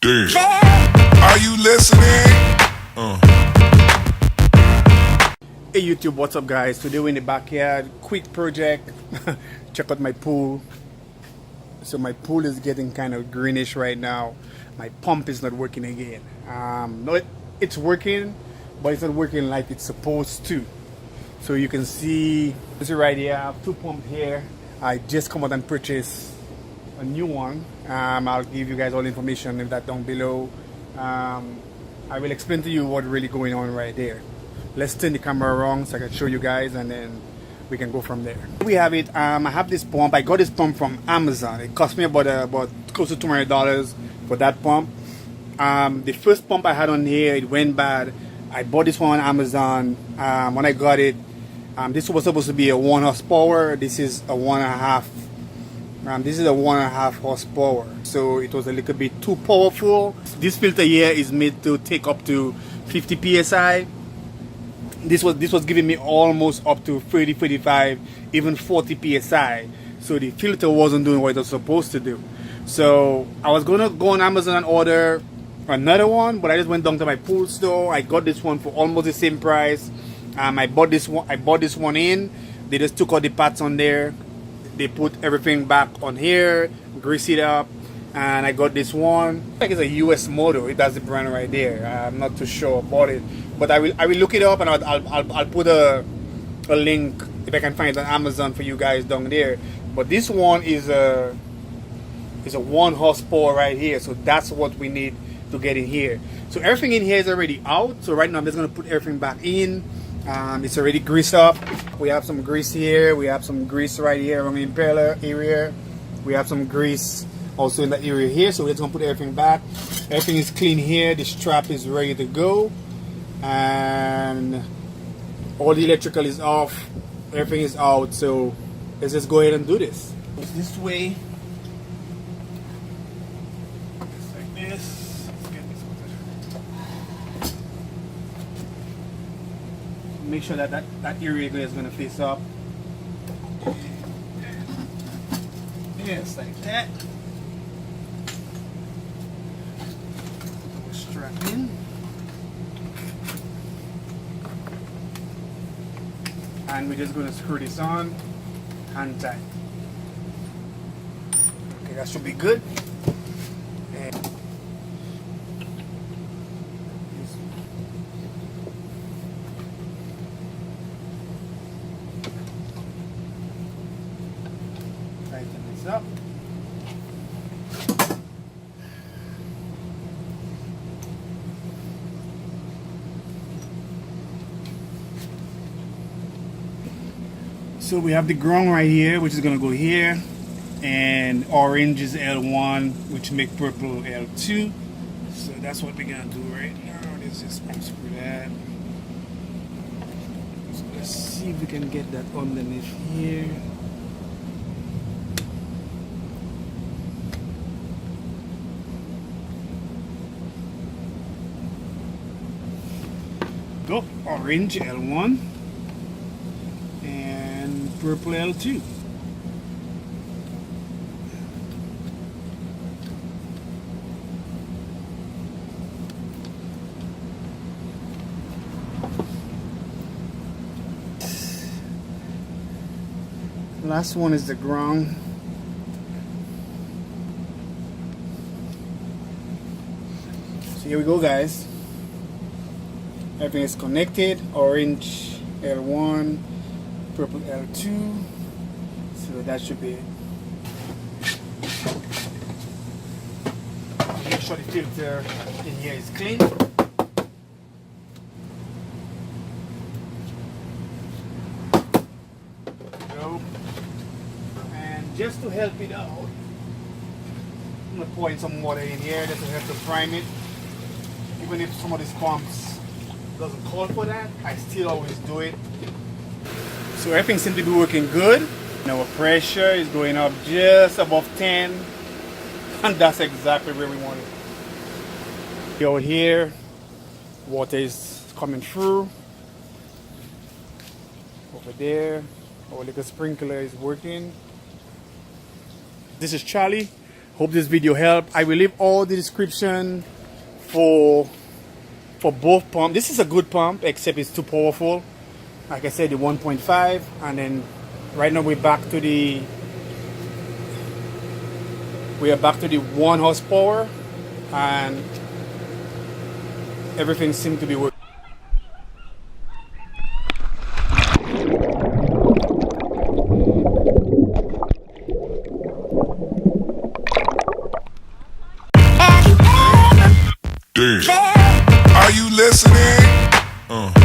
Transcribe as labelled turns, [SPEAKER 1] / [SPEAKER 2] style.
[SPEAKER 1] Damn. Are you listening?
[SPEAKER 2] Hey YouTube, what's up guys? Today we're in the backyard, quick project. Check out my pool. So my pool is getting kind of greenish right now. My pump is not working again. No, it's working, but it's not working like it's supposed to. So you can see, this is right here, I have two pumps here. I just come out and purchased a new one. I'll give you guys all the information in that down below. I will explain to you what's really going on right there. Let's turn the camera around so I can show you guys, and then we can go from there. We have it. I have this pump. I got this pump from Amazon. It cost me about close to $200 for that pump. The first pump I had on here, it went bad. I bought this one on Amazon. When I got it, this was supposed to be a 1 horsepower. This is a 1.5. This is a 1.5 horsepower. So it was a little bit too powerful. This filter here is made to take up to 50 psi. This was giving me almost up to 30, 35, even 40 psi. So the filter wasn't doing what it was supposed to do. So I was gonna go on Amazon and order another one, but I just went down to my pool store. I got this one for almost the same price. I bought this one in. They just took out the parts on there. They put everything back on here, grease it up, and I got this one. I think it's a US model. It has the brand right there. I'm not too sure about it, but I will look it up, and I'll put a link if I can find it on Amazon for you guys down there. But this one is a 1 horsepower right here, so that's what we need to get in here. So everything in here is already out. So right now I'm just gonna put everything back in. It's already greased up. We have some grease here. We have some grease right here around the impeller area. We have some grease also in the area here. So we're just gonna put everything back. Everything is clean here. The strap is ready to go, and all the electrical is off. Everything is out. So let's just go ahead and do this. It's this way. Just like this. Make sure that area is going to face up. Yes, like that. Strap in. And we're just going to screw this on and tight. Okay, that should be good. And tighten this up. So we have the ground right here, which is going to go here, and orange is L1, which make purple L2. So that's what we're going to do right now. Let's just unscrew that. So let's see if we can get that underneath here. Go orange L1 and purple L2. Last one is the ground. So here we go, guys. Everything is connected. Orange L1, purple L2. So that should be it. Make sure the filter in here is clean. Go. And just to help it out, I'm gonna pour in some water in here just to help to prime it. Even if some of these pumps doesn't call for that, I still always do it. So everything seems to be working good. Our pressure is going up just above 10, and that's exactly where we want it. Over here, water is coming through. Over there, our little sprinkler is working. This is Charlie. Hope this video helped. I will leave all the description for both pumps. This is a good pump, except it's too powerful. Like I said, the 1.5, and then right now we're back to the 1 horsepower, and everything seems to be working.
[SPEAKER 1] Damn. Are you listening?